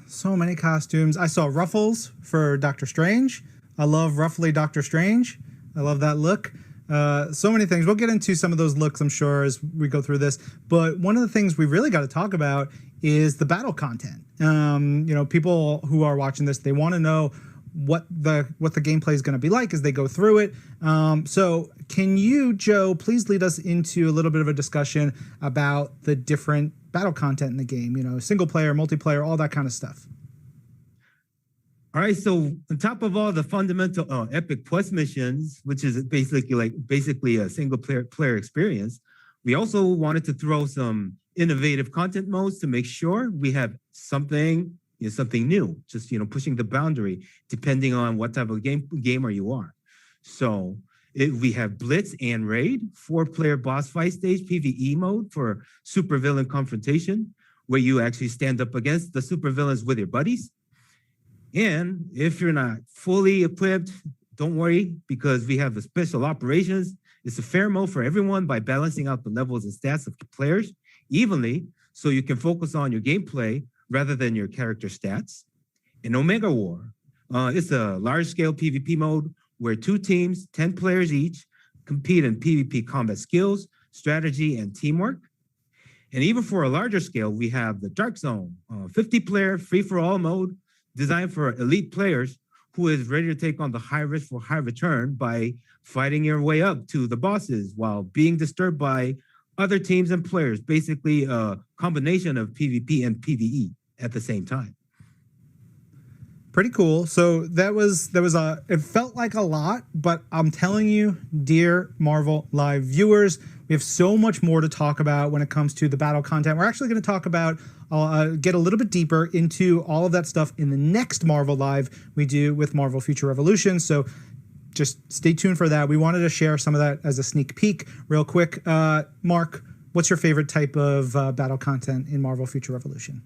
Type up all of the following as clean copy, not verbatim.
So many costumes. I saw Ruffles for Doctor Strange. I love Ruffly Doctor Strange. I love that look. So many things. We'll get into some of those looks, I'm sure, as we go through this. But one of the things we really got to talk about is the battle content. People who are watching this, they want to know what the gameplay is going to be like as they go through it. So can you, Joe, please lead us into a little bit of a discussion about the different battle content in the game, single player, multiplayer, all that kind of stuff. All right, so on top of all the fundamental Epic Plus missions, which is basically a single player experience, we also wanted to throw some innovative content modes to make sure we have something new, just pushing the boundary depending on what type of gamer you are. So we have Blitz and Raid, 4-player boss fight stage PvE mode for supervillain confrontation, where you actually stand up against the supervillains with your buddies. And if you're not fully equipped, don't worry, because we have the special operations. It's a fair mode for everyone by balancing out the levels and stats of the players evenly, so you can focus on your gameplay rather than your character stats. And Omega War, it's a large-scale PvP mode where 2 teams, 10 players each, compete in PvP combat skills, strategy, and teamwork. And even for a larger scale, we have the Dark Zone, 50-player free-for-all mode designed for elite players who is ready to take on the high risk for high return by fighting your way up to the bosses while being disturbed by other teams and players, basically a combination of PvP and PvE at the same time. Pretty cool. So it felt like a lot, but I'm telling you, dear Marvel Live viewers, we have so much more to talk about when it comes to the battle content. We're actually going to talk about, get a little bit deeper into all of that stuff in the next Marvel Live we do with Marvel Future Revolution. So just stay tuned for that. We wanted to share some of that as a sneak peek real quick. Mark, what's your favorite type of battle content in Marvel Future Revolution?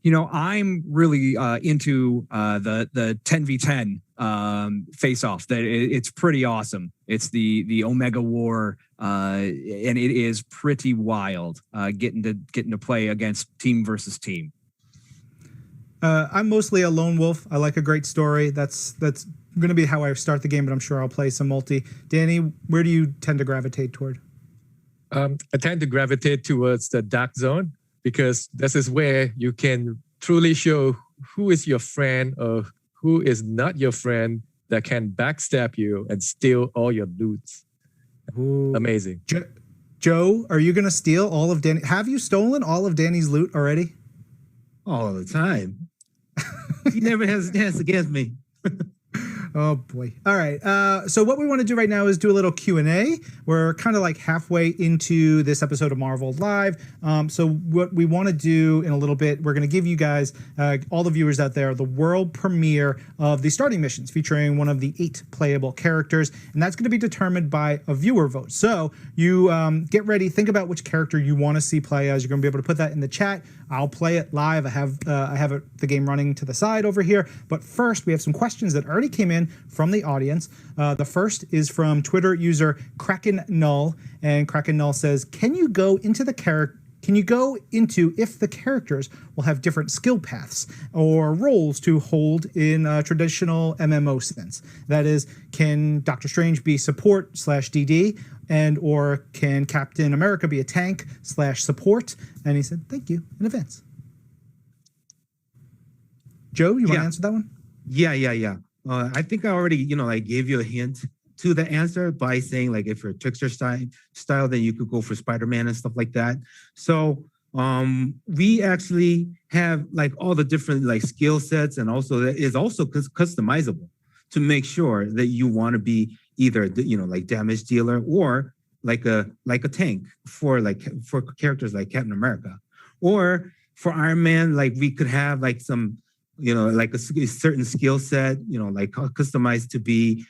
I'm really into the 10v10 face-off. That it's pretty awesome. It's the Omega War, and it is pretty wild. Getting to play against team versus team. I'm mostly a lone wolf. I like a great story. That's going to be how I start the game, but I'm sure I'll play some multi. Danny, where do you tend to gravitate toward? I tend to gravitate towards the Dark Zone, because this is where you can truly show who is your friend or who is not your friend that can backstab you and steal all your loot. Ooh. Amazing. Joe, are you going to steal all of Danny? Have you stolen all of Danny's loot already? All the time. He never has a chance against me. Oh boy. All right. So what we want to do right now is do a little Q&A. We're kind of like halfway into this episode of Marvel Live. So what we want to do in a little bit, we're going to give you guys, all the viewers out there, the world premiere of the starting missions featuring one of the 8 playable characters. And that's going to be determined by a viewer vote. So you get ready. Think about which character you want to see play as. You're going to be able to put that in the chat. I'll play it live. I have the game running to the side over here. But first, we have some questions that already came in from the audience. The first is from Twitter user Kraken Null, and Kraken Null says, "Can you go into if the characters will have different skill paths or roles to hold in a traditional MMO sense? That is, can Doctor Strange be support / DD, or can Captain America be a tank / support?" And he said, "Thank you in advance." Joe, you want to answer that one? Yeah. I think I already, gave you a hint to the answer by saying, if you're a trickster style, then you could go for Spiderman and stuff like that. So we actually have all the different skill sets, and also that is also customizable to make sure that you want to be either damage dealer or like a tank for characters like Captain America, or for Iron Man, we could have some a certain skill set, customized to be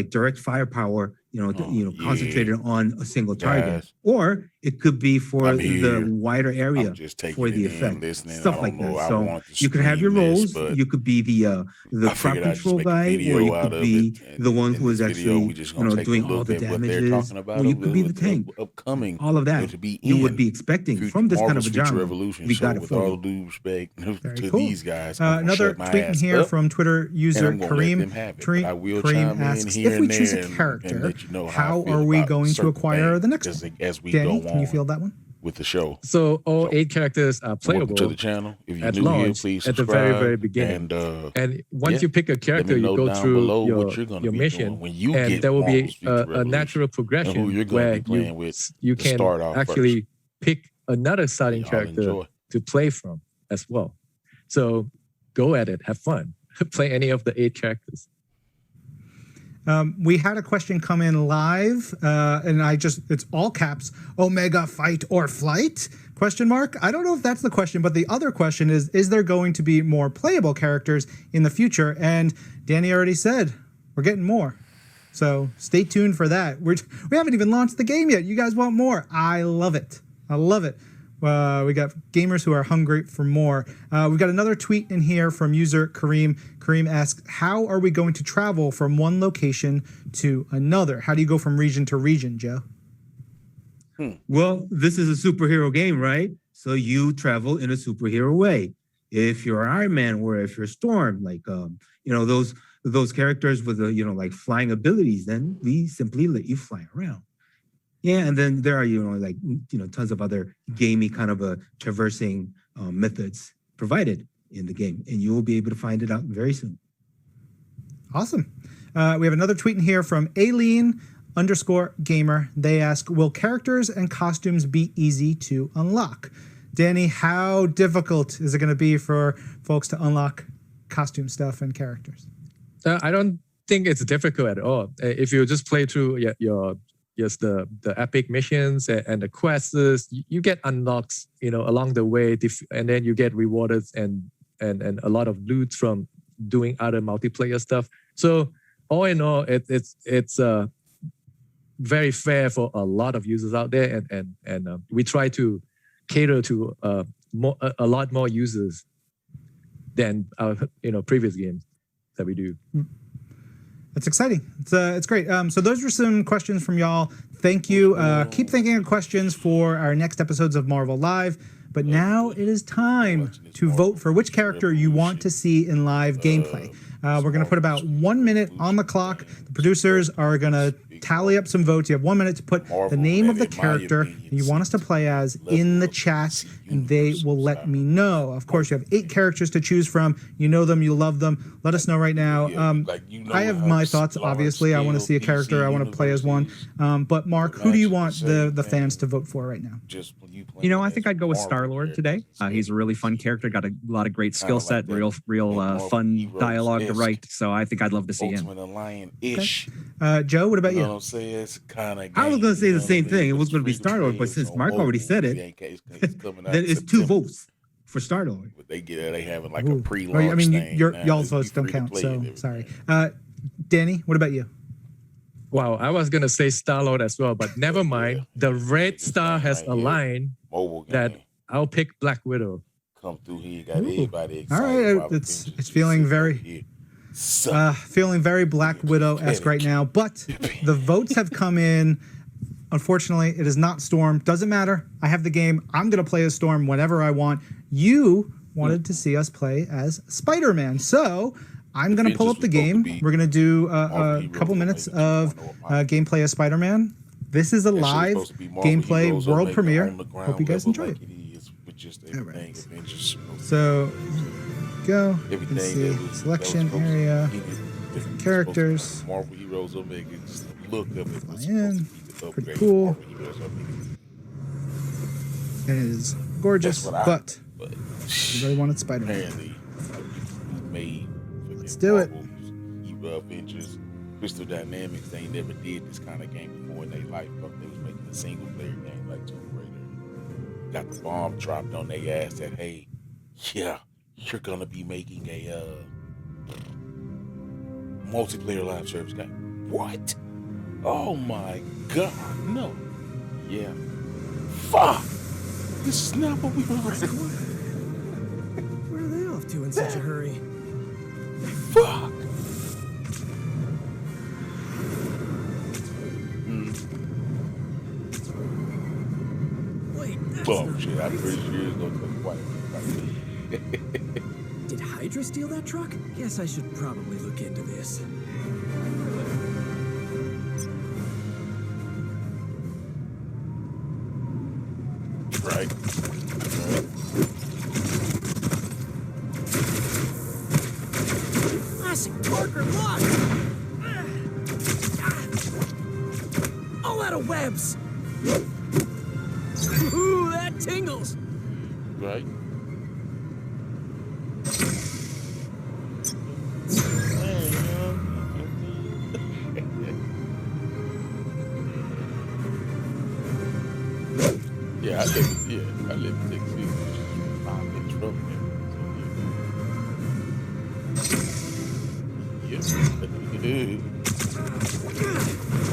direct firepower concentrated on a single target, Guys. or it could be for I'm the here. wider area I'm just taking for the it in, effect, listening. stuff I like don't know. that. I So want to you could have your stream this, roles. but You could be the I crowd figured I'd just control make a guy, or video you out could of be it. the one in who is this video, actually we just gonna take doing a all look the at what they're damages, talking about. or you could be the tank. Upcoming. All of that To be you would in be expecting Future- from this kind of a Marvel's Future genre. Revolution. We So got it with for all you. due respect Very to cool. these guys, I'm gonna Another shut my tweet in ass here up, from Twitter and user I'm gonna let Kareem. them have it. But I will chime Kareem in asks, here if we and choose a there and character, let you know how I feel are we about going to certain acquire things the next one? as we Danny, go can you on field that one? with the show. So all So, 8 characters are Welcome to playable the channel. If you're at new here, launch please at the subscribe. very beginning. And And once yeah, you pick a let character, me you know go down through below your, what you're going to your be mission, doing when you and get there will be Marvel's Future a Revolution, natural and who progression you're going to where be playing with you to can start off actually pick another starting Y'all character enjoy. to play from as well. So go at it, have fun, play any of the 8 characters. We had a question come in live, and it's all caps, Omega fight or flight? Question mark. I don't know if that's the question, but the other question is there going to be more playable characters in the future? And Danny already said, we're getting more. So stay tuned for that. We haven't even launched the game yet. You guys want more. I love it. I love it. We got gamers who are hungry for more. We've got another tweet in here from user Kareem. Kareem asks, how are we going to travel from one location to another? How do you go from region to region, Joe? Well, this is a superhero game, right? So you travel in a superhero way. If you're Iron Man, or if you're Storm, like those characters with like flying abilities, then we simply let you fly around. Yeah, and then there are tons of other gamey kind of traversing methods provided in the game, and you will be able to find it out very soon. Awesome. We have another tweet in here from Aileen_gamer. They ask, will characters and costumes be easy to unlock? Danny, how difficult is it going to be for folks to unlock costume stuff and characters? I don't think it's difficult at all. If you just play through the epic missions and the quests, you get unlocks, along the way, and then you get rewarded and a lot of loot from doing other multiplayer stuff. So all in all, it's very fair for a lot of users out there, and we try to cater to a lot more users than our previous games that we do. It's exciting. It's great. So those were some questions from y'all. Thank you. Keep thinking of questions for our next episodes of Marvel Live. But now it is time to vote for which character you want to see in live gameplay. We're going to put about 1 minute on the clock. The producers are going to tally up some votes. You have 1 minute to put the name of the character you want us to play as in the chat, and they will let me know. Of course, you have 8 characters to choose from. You know them, you love them. Let us know right now. I have my thoughts, obviously. I want to see a character I want to play as one. But Mark, who do you want the fans to vote for right now? I think I'd go with Star-Lord today. He's a really fun character, got a lot of great skill set, real fun dialogue to write. So I think I'd love to see him. Joe, what about you? I was going to say the same thing. It was going to be Star-Lord, but since Mark already said it, then it's 2 votes for Star-Lord. They having like a pre-launch I mean, thing. y'all's votes don't count, so sorry. Danny, what about you? Wow, I was going to say Star-Lord as well, but never mind. The Red Star has a line that I'll pick Black Widow. Come through here, got everybody excited. All right, it's feeling very Black Widow-esque right now, but the votes have come in. Unfortunately, it is not Storm. Doesn't matter. I have the game. I'm going to play as Storm whenever I want. You wanted to see us play as Spider-Man, so I'm going to pull up the game. We're going to do a couple minutes of gameplay as Spider-Man. This is a live gameplay world premiere. Hope you guys enjoy it. All right. So, go. You can see selection area, different characters. Marvel Heroes Omega. Just look up it. Fly in. Pretty cool. It is gorgeous, but everybody wanted Spider-Man. Let's do it. Avengers, Crystal Dynamics, they never did this kind of game before in their life. But they was making a single player game like Tomb Raider. Got the bomb dropped on their ass that, hey, yeah, you're gonna be making a multiplayer live service game. What? Oh my God, no. Yeah. Fuck! This is not what we were ready. Where are they off to in such a hurry? Fuck! Wait, that's Oh not shit, I'm right. pretty sure it's gonna take quite Did Hydra steal that truck? Guess I should probably look into this. right. Classic Parker lock! All out of webs! Ooh, that tingles! Right. Yeah, I live in Texas. I'm in trouble. Yeah.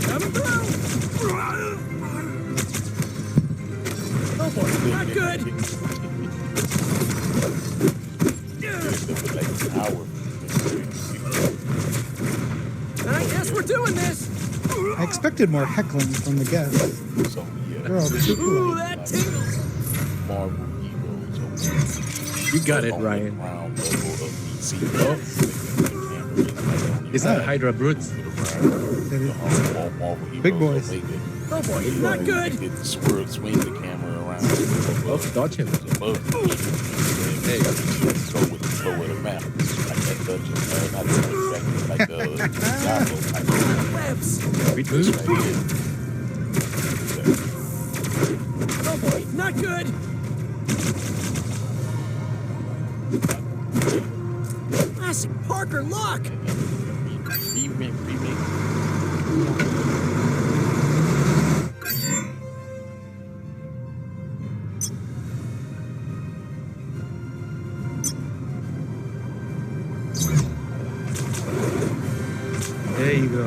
Coming through! Oh boy, not good! I guess we're doing this! I expected more heckling from the guests. So yeah, They're all too Ooh, polite. that tingles! Marvel heroes. You got it, on the Ryan. ground level of DC. It's not Hydra Brutes. Big boys. Oh boy, not good! Swing the camera around. Oh, dodge him. Above. Hey, go with the flow of the map. Like that dungeon, not the like the Diablo type of Webs! Sweet move. Oh boy, not good! Classic Parker lock! Remake. There you go.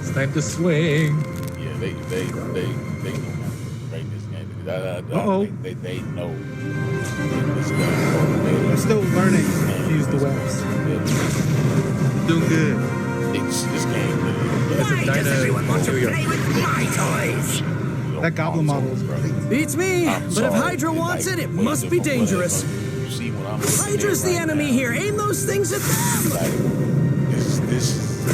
It's time to swing. Yeah, they know how to break this game. I Uh-oh. think they know this game. They're still learning to use the webs. Doing good. This game. It's a New York. That goblin model is great. Beats me, but if Hydra wants it, it must be dangerous. Hydra's the enemy here. Aim those things at them! This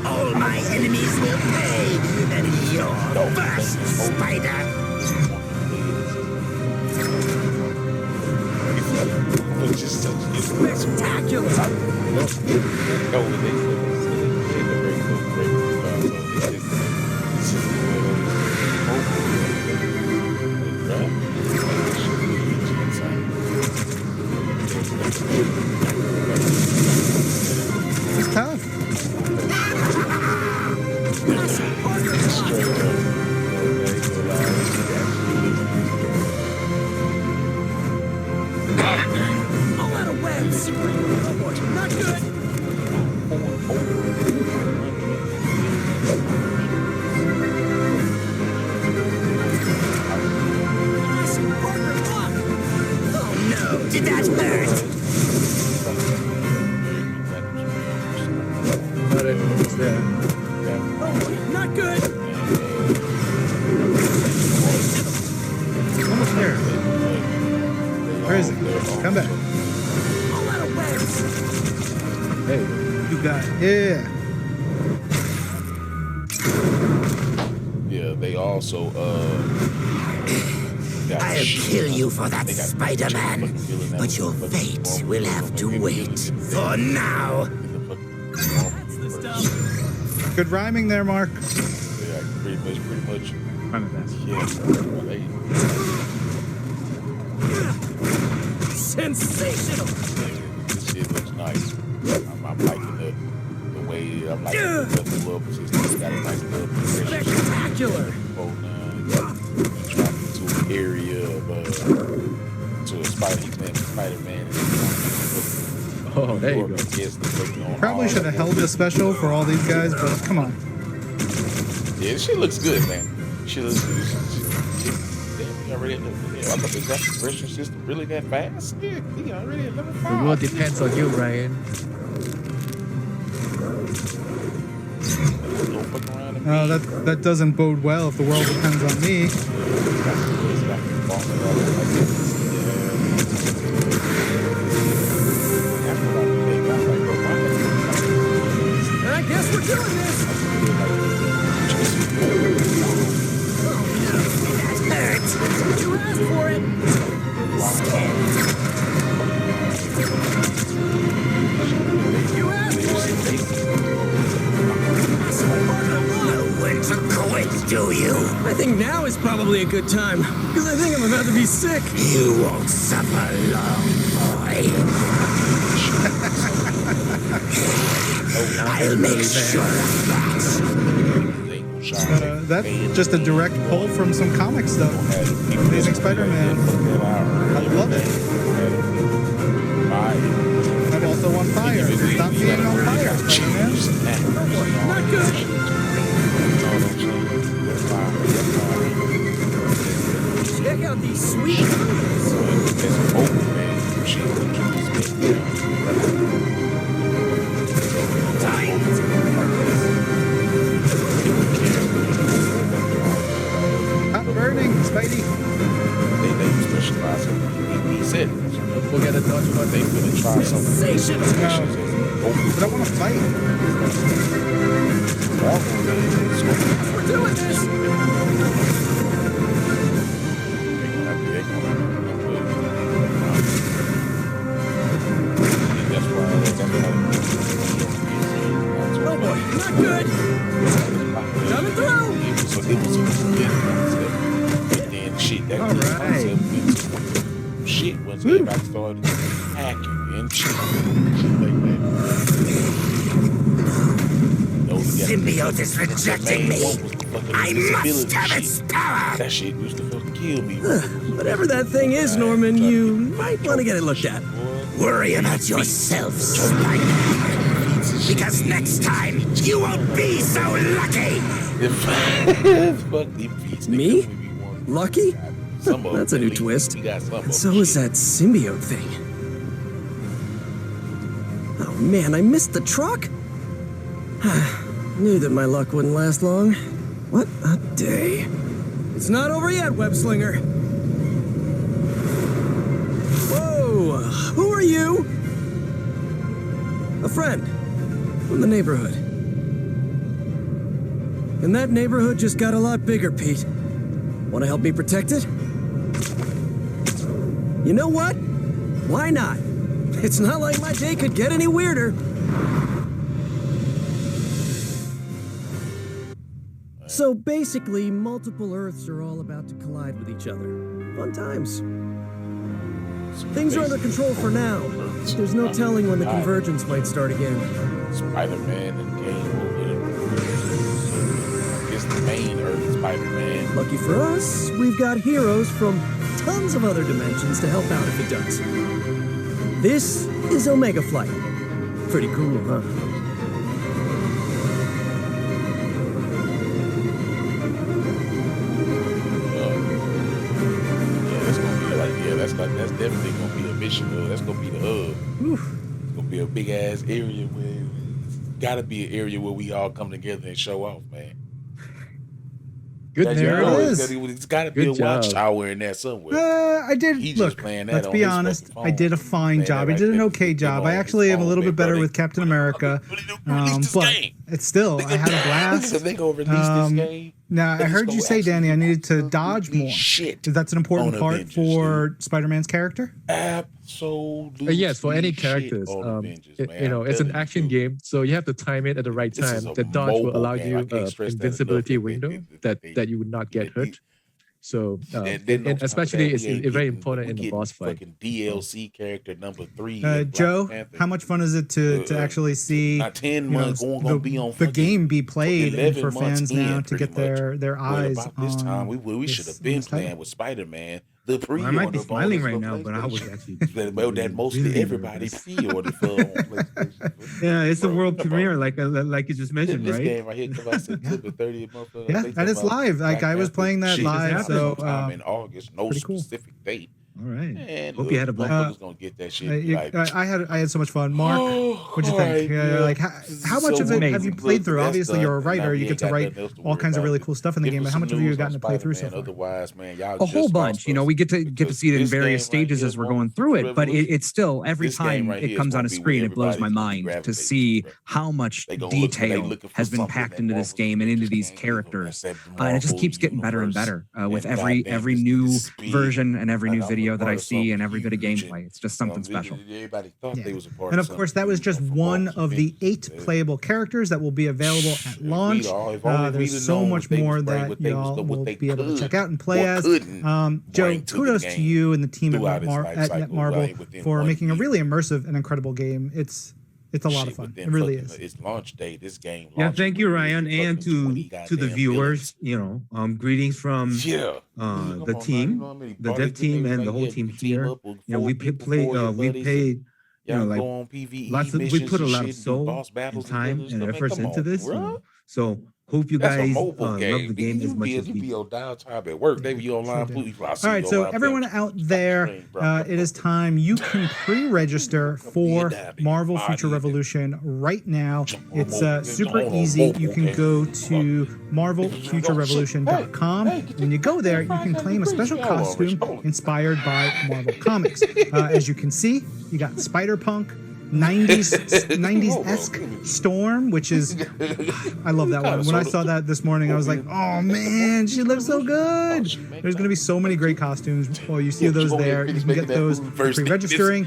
All my enemies will pay, and you're first, Spider. it's just such Spectacular! It's tough. Classic Parker lock! All out of webs! Oh boy, not good! Classic Parker lock! Oh no, did that hurt? Got it. It's there. Oh boy, not good! Almost there. Where is it? Come back. All out of webs! Hey, You got it. Yeah. Yeah, they also got I'll shit. kill you for that, They got Spider-Man. fucking villain that But was your fucking fate Marvel will have to villain. wait. For now. That's the stuff. Good rhyming there, Mark. Yeah, pretty much. I'm the best. Yeah, Sensational! this shit looks nice. I'm liking the way I'm liking the little position. It's got a nice little progression. Spectacular! He dropped into an area of to a Spider-Man. oh, there you go. Probably should have held this special for all these guys, but come on. Yeah, this shit looks good, man. She looks good. Damn, already at level. I thought the graphic progression system really that fast. Yeah, he already at level 5. The world depends on you, Ryan. Don't fuck around and That doesn't bode well if the world depends on me. I guess we're doing this. Oh, no. That hurts. You asked for it. You asked for it. Know when to quit, do you? I think now is probably a good time, because I think I'm about to be sick. You won't suffer long, boy. I'll make sure of that. That's just a direct pull from some comic stuff. Amazing Spider-Man. I love it. I'm also on fire. Stop being on fire, Spider-Man. Not good. Check out these sweet Hot burning, Spidey. They specialize in he said Don't forget the dodge button. they really try something. sensation. No, but I want to fight. We're doing this. Oh boy, not good. Coming through. So it was a good concept. And then shit, that All good right. concept went to shit once everybody started hacking and shit like that. Symbiote is rejecting me. I must have its power. That shit used to fucking kill me. Whatever that thing is, Norman, you might want to get it looked at. Worry about yourself, Spider-Man. Because next time, you won't be so lucky. Fuck these beats, Me? nigga, we be one. Lucky? Some of That's a them, new at least, twist. we got some of And them. so is Shit. that symbiote thing. Oh man, I missed the truck? Knew that my luck wouldn't last long. What a day. It's not over yet, Webslinger. Whoa, who are you? A friend from the neighborhood. And that neighborhood just got a lot bigger, Pete. Want to help me protect it? You know what? Why not? It's not like my day could get any weirder. So basically, multiple Earths are all about to collide with each other. Fun times. Things are under control for now. There's no telling when the convergence might start again. Spider-Man and came over. It's the main Earth Spider-Man. Lucky for us, we've got heroes from tons of other dimensions to help out if it does. This is Omega Flight. Pretty cool, huh? That's definitely gonna be a mission. That's gonna be the hub. It's gonna be a big ass area where gotta be an area where we all come together and show off, man. Good There it news. is. It's gotta be Good a watch job. tower in there somewhere. I did. He just Look, playing that let's on be his honest. fucking I did a phone. fine Playing job. that I did an right okay there. job. You I know, actually am a phone, little man, bit better bro. with Captain America. Release this But game. it's still, I had a blast. They gonna release this game. Now, I It's heard you gonna say, Danny, I actually needed to absolutely dodge more. Shit. That's an important on part Avengers, for Spider-Man's character. Absolutely. Yes, for any shit characters, on Avengers, man. you know, I'm it's an telling action you. game, so you have to time it at the right This is time. a The dodge will mobile allow game. you I can't stress that invincibility enough. window that you would not get hurt. So, And especially it's very important in the boss fight. Fucking DLC character number 3. Joe, how much fun is it to actually see Not 10 you know, months gonna be on the fucking game be played and 11 for months fans now in, to get pretty much. their Well, eyes about this on time we should this- have been on this title. playing with Spider-Man the pre-order. I might be smiling bonus right for now, but I was PlayStation. actually That mostly really everybody nervous. pre-ordered for on PlayStation. Yeah, it's a Bro, world come premiere, on. like you just mentioned, This right? game right here come out September 30th. Motherfucker. Yeah, They and talking it's about live. Like Black I was Panther playing that shit live, happened so sometime in August. No pretty cool. specific date. All right. And Hope look, you had a blast. motherfuckers gonna get that shit. Like, I had so much fun. Mark, what'd you think? Like how much so of it have you amazing. played through? That's Obviously, done, you're a and now writer. we You ain't get to got write nothing else to all worry kinds of about. really cool stuff in the Give game. us But how some much have you news on gotten to play through so Spider-Man. far? Otherwise, man, y'all A just whole bunch. lost You know, us. we get to see it in This various game right stages here, as we're Marvel going through it, but Revolution, it's still every this game time right it here is comes gonna on a be screen, where it blows my everybody's gonna be mind to gravitating see to. how much They gonna look for they detail looking for has been something packed that into this Marvel game and into Studios these can't give them. characters. That's that And it just Marvel keeps getting better and universe. better with And every goddamn, new this speed. version and every Like new I'm a video that part I of see something and every bit of huge, gameplay. and It's just something special. everybody thought Yeah. they was a part And of of course, something that was huge, just from one Marvel's of the Avengers. 8 playable characters that will be available at launch. If only There's we'd so known much what they more was bringing, that what they was y'all what will they be able to check could out and play or as. couldn't Joe, bring to the kudos to game you and the team throughout its life at cycle, Netmarble like, within for 1 making a year. really immersive and incredible game. It's a lot of fun. It really is. Its launch date. This game. Yeah, launched thank you, with Ryan, and fucking 20 to the goddamn viewers. villains. Greetings from Yeah. the team, the dev team, and the whole team here. We played, Y'all like go on PvE lots of, we missions put a and lot shit of and do soul boss and battles time and and stuff. Man, efforts come into on, this. bruh. So hope you That's a guys mobile love game. the game as much as You we be do. on downtime at work. They be online. Sure do. Please, I see All right, you so online everyone playing out Stop there, stream, bro. it is time. You can pre-register for Marvel Future Revolution right now. It's super easy. You can go to marvelfuturerevolution.com. When you go there, you can claim a special costume inspired by Marvel Comics. As you can see, you got Spider-Punk, 90s-esque Storm, which is, I love that one. When I saw that this morning, I was like, oh man, she looks so good. There's going to be so many great costumes. Well, you see those there. You can get those pre-registering.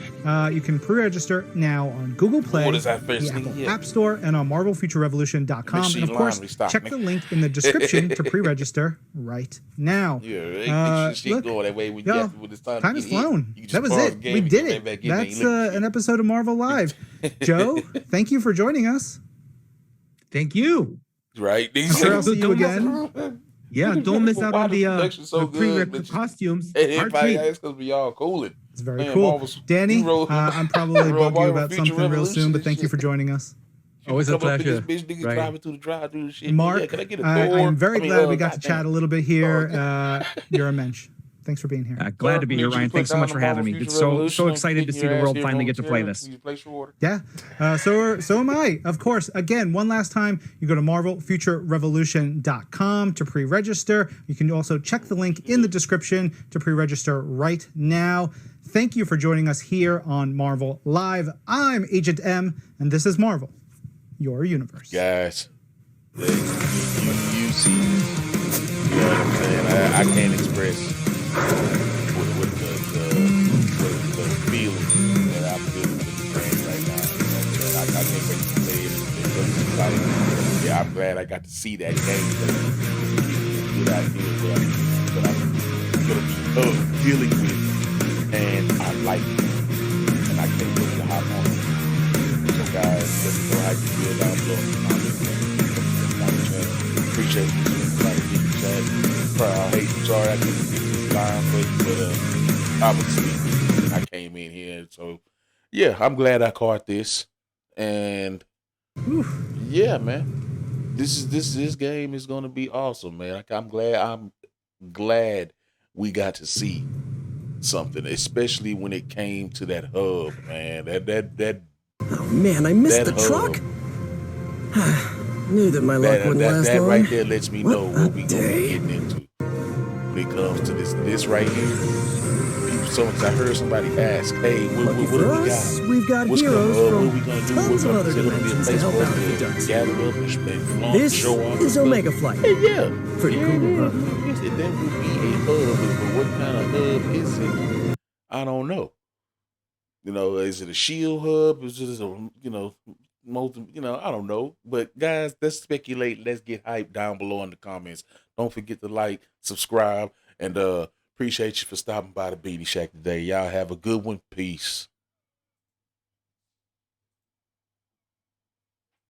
You can pre-register now on Google Play, the Apple App Store, and on marvelfuturerevolution.com. And of course, check the link in the description to pre-register right now. Look, time has flown. That was it. We did it. That's an episode of Marvel Live. Joe, thank you for joining us. Thank you. Right? I'm sure I'll see you again. Yeah, don't miss out on the so pre-record costumes. Art Everybody, treat. it's gonna be all cooling. It's very Man, cool. Marvel's Danny, hero- I'm probably hero bugging you Marvel about Future something real soon, Revolution but thank you shit. for joining us. Always a Come up in pleasure. This bitch nigga Ryan. driving through the drive-through and shit. Mark, Yeah, can I get a I'm very door? glad we got to chat a little bit here. Oh. You're a mensch. Thanks for being here. Glad to be here, Ryan. Thanks so much for having me. It's so excited to see the world finally get to play this. Yeah, so am I. Of course, again, one last time, you go to marvelfuturerevolution.com to pre-register. You can also check the link in the description to pre-register right now. Thank you for joining us here on Marvel Live. I'm Agent M, and this is Marvel, your universe. Guys, you see, you know what I'm saying? I can't express what the feeling that I'm feeling with the fans right now. You know what I'm saying? I can't wait to play it. It's like, yeah, I'm glad I got to see that game. Good idea what I'm gonna be dealing with, and I like it, and I can't wait to hop on it. So guys, let me know how you feel down below. Appreciate you. Hey, sorry I couldn't get this line, but obviously I came in here, so yeah, I'm glad I caught this, and yeah, man, this game is gonna be awesome, man. I'm glad we got to see something, especially when it came to that hub, man. That Oh man, I missed the hub. truck. Knew that my luck wouldn't last that long. right there lets me know What what a we gonna be day. getting into when it comes to this right here. I heard somebody ask, "Hey, what Lucky do for we us, got? we've got What's heroes coming up? What from we gonna do? tons of What's other dimensions to help out if it does. gather up and flaunt, This show off is stuff? Omega Flight. Hey, yeah, Pretty yeah, cool, huh? I guess that would be a hub, but what kind of hub is it? I don't know. You know, is it a shield hub? Is it a I don't know. But guys, let's speculate. Let's get hyped down below in the comments. Don't forget to like, subscribe, and appreciate you for stopping by the Beatty Shack today. Y'all have a good one. Peace.